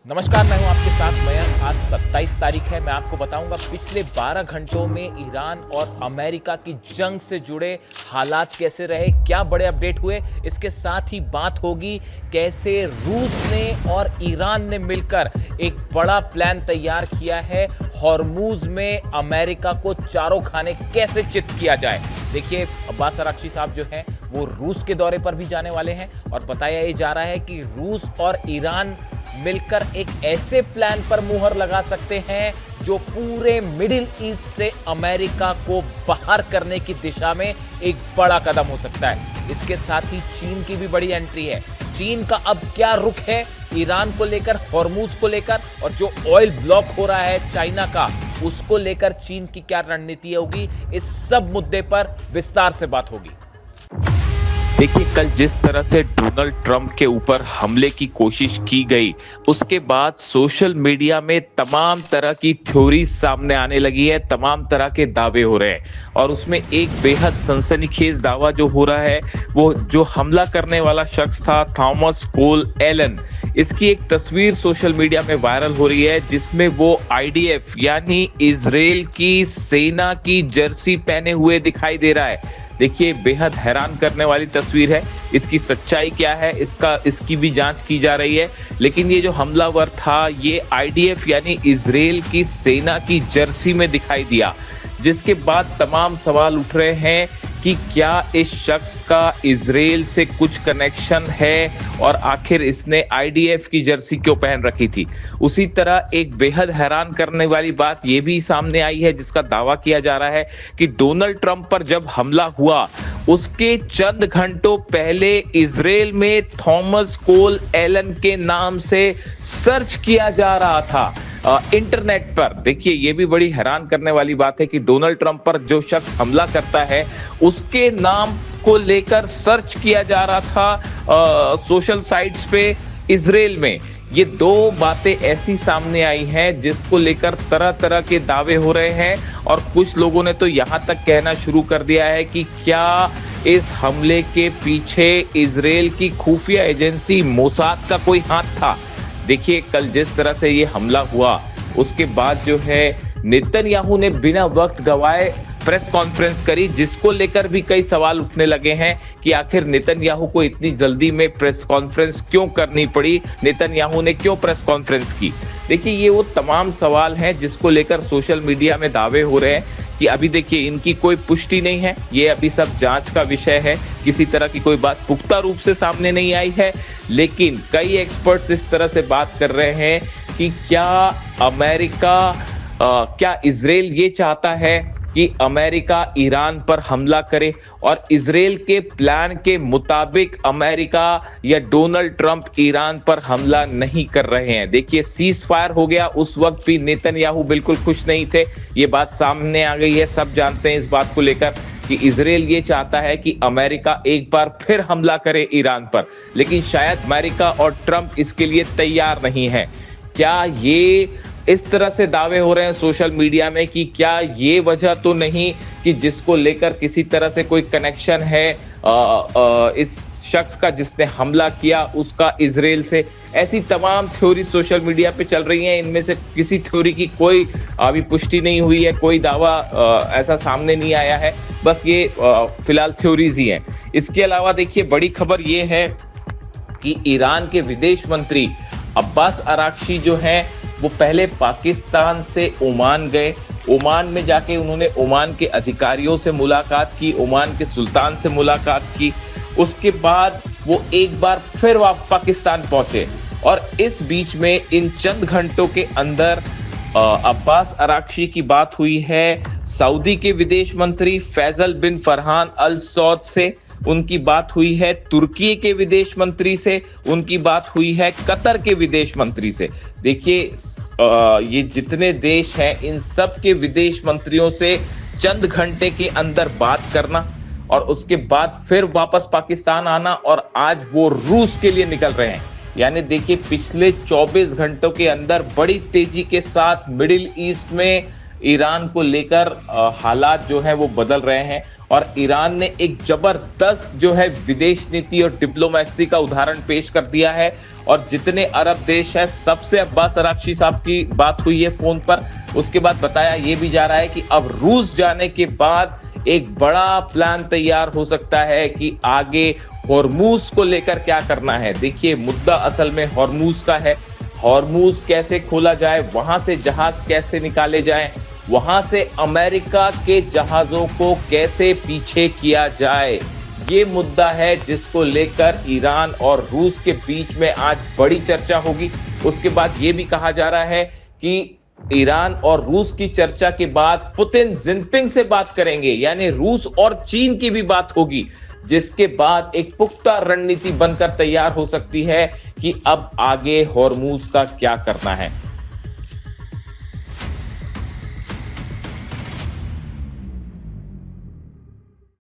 नमस्कार, मैं हूं आपके साथ मयंक। आज 27 तारीख है। मैं आपको बताऊंगा पिछले 12 घंटों में ईरान और अमेरिका की जंग से जुड़े हालात कैसे रहे, क्या बड़े अपडेट हुए। इसके साथ ही बात होगी कैसे रूस ने और ईरान ने मिलकर एक बड़ा प्लान तैयार किया है। हॉर्मूज में अमेरिका को चारों खाने कैसे चित किया जाए। देखिए, अब्बास अराक्ची साहब जो हैं वो रूस के दौरे पर भी जाने वाले हैं और बताया ये जा रहा है कि रूस और ईरान मिलकर एक ऐसे प्लान पर मुहर लगा सकते हैं जो पूरे मिडिल ईस्ट से अमेरिका को बाहर करने की दिशा में एक बड़ा कदम हो सकता है। इसके साथ ही चीन की भी बड़ी एंट्री है। चीन का अब क्या रुख है ईरान को लेकर, हॉर्मूज को लेकर, और जो ऑयल ब्लॉक हो रहा है चाइना का, उसको लेकर चीन की क्या रणनीति होगी। इस सब मुद्दे पर विस्तार से बात होगी। देखिए, कल जिस तरह से डोनाल्ड ट्रंप के ऊपर हमले की कोशिश की गई, उसके बाद सोशल मीडिया में तमाम तरह की थ्योरी सामने आने लगी है, तमाम तरह के दावे हो रहे हैं। और उसमें एक बेहद सनसनीखेज दावा जो हो रहा है, वो जो हमला करने वाला शख्स था थॉमस कोल एलन, इसकी एक तस्वीर सोशल मीडिया में वायरल हो रही है जिसमें वो आईडीएफ यानी इजराइल की सेना की जर्सी पहने हुए दिखाई दे रहा है। देखिए, बेहद हैरान करने वाली तस्वीर है। इसकी सच्चाई क्या है, इसकी भी जांच की जा रही है। लेकिन ये जो हमलावर था, ये आईडीएफ यानी इजराइल की सेना की जर्सी में दिखाई दिया, जिसके बाद तमाम सवाल उठ रहे हैं कि क्या इस शख्स का इजराइल से कुछ कनेक्शन है और आखिर इसने आईडीएफ की जर्सी क्यों पहन रखी थी। उसी तरह एक बेहद हैरान करने वाली बात यह भी सामने आई है, जिसका दावा किया जा रहा है कि डोनाल्ड ट्रंप पर जब हमला हुआ उसके चंद घंटों पहले इजराइल में थॉमस कोल एलन के नाम से सर्च किया जा रहा था इंटरनेट पर। देखिए, ये भी बड़ी हैरान करने वाली बात है कि डोनाल्ड ट्रंप पर जो शख्स हमला करता है उसके नाम को लेकर सर्च किया जा रहा था सोशल साइट्स पे इजराइल में। ये दो बातें ऐसी सामने आई हैं जिसको लेकर तरह तरह के दावे हो रहे हैं और कुछ लोगों ने तो यहां तक कहना शुरू कर दिया है कि क्या इस हमले के पीछे इजराइल की खुफिया एजेंसी मोसाद का कोई हाथ था। देखिए, कल जिस तरह से ये हमला हुआ उसके बाद जो है नेतन्याहू ने बिना वक्त गवाए प्रेस कॉन्फ्रेंस करी, जिसको लेकर भी कई सवाल उठने लगे हैं कि आखिर नेतन्याहू को इतनी जल्दी में प्रेस कॉन्फ्रेंस क्यों करनी पड़ी, नेतन्याहू ने क्यों प्रेस कॉन्फ्रेंस की। देखिए, ये वो तमाम सवाल हैं जिसको लेकर सोशल मीडिया में दावे हो रहे हैं कि अभी देखिए इनकी कोई पुष्टि नहीं है, ये अभी सब जांच का विषय है, किसी तरह की कोई बात पुख्ता रूप से सामने नहीं आई है। लेकिन कई एक्सपर्ट्स इस तरह से बात कर रहे हैं कि क्या इजराइल ये चाहता है कि अमेरिका ईरान पर हमला करे और इजराइल के प्लान के मुताबिक अमेरिका या डोनाल्ड ट्रंप ईरान पर हमला नहीं कर रहे हैं। देखिए, सीज फायर हो गया, उस वक्त भी नेतन्याहू बिल्कुल खुश नहीं थे। ये बात सामने आ गई है, सब जानते हैं इस बात को लेकर कि इजराइल ये चाहता है कि अमेरिका एक बार फिर हमला करे ईरान पर, लेकिन शायद अमेरिका और ट्रंप इसके लिए तैयार नहीं है। क्या ये इस तरह से दावे हो रहे हैं सोशल मीडिया में कि क्या ये वजह तो नहीं कि जिसको लेकर किसी तरह से कोई कनेक्शन है इस शख्स का जिसने हमला किया उसका इजराइल से। ऐसी तमाम थ्योरी सोशल मीडिया पे चल रही हैं। इनमें से किसी थ्योरी की कोई अभी पुष्टि नहीं हुई है, कोई दावा ऐसा सामने नहीं आया है, बस ये फिलहाल थ्योरीज ही हैं। इसके अलावा देखिए, बड़ी खबर ये है कि ईरान के विदेश मंत्री अब्बास अराक्ची जो हैं वो पहले पाकिस्तान से ओमान गए। ओमान में जाके उन्होंने ओमान के अधिकारियों से मुलाकात की, ओमान के सुल्तान से मुलाकात की। उसके बाद वो एक बार फिर पाकिस्तान पहुंचे और इस बीच में इन चंद घंटों के अंदर अब्बास अराक्ची की बात हुई है सऊदी के विदेश मंत्री फैसल बिन फरहान अल सौद से, उनकी बात हुई है तुर्की के विदेश मंत्री से, उनकी बात हुई है कतर के विदेश मंत्री से। देखिए, ये जितने देश हैं इन सब के विदेश मंत्रियों से चंद घंटे के अंदर बात करना और उसके बाद फिर वापस पाकिस्तान आना, और आज वो रूस के लिए निकल रहे हैं। यानी देखिए, पिछले 24 घंटों के अंदर बड़ी तेजी के साथ मिडिल ईस्ट में ईरान को लेकर हालात जो है वो बदल रहे हैं और ईरान ने एक जबरदस्त जो है विदेश नीति और डिप्लोमेसी का उदाहरण पेश कर दिया है। और जितने अरब देश है सबसे अब्बास अरागची साहब की बात हुई है फोन पर। उसके बाद बताया ये भी जा रहा है कि अब रूस जाने के बाद एक बड़ा प्लान तैयार हो सकता है कि आगे हॉर्मूज को लेकर क्या करना है। देखिए मुद्दा असल में हॉर्मूज का है। हॉर्मूज कैसे खोला जाए, वहां से जहाज कैसे निकाले जाए, वहां से अमेरिका के जहाजों को कैसे पीछे किया जाए, ये मुद्दा है जिसको लेकर ईरान और रूस के बीच में आज बड़ी चर्चा होगी। उसके बाद ये भी कहा जा रहा है कि ईरान और रूस की चर्चा के बाद पुतिन जिनपिंग से बात करेंगे, यानी रूस और चीन की भी बात होगी, जिसके बाद एक पुख्ता रणनीति बनकर तैयार हो सकती है कि अब आगे हॉर्मूज का क्या करना है।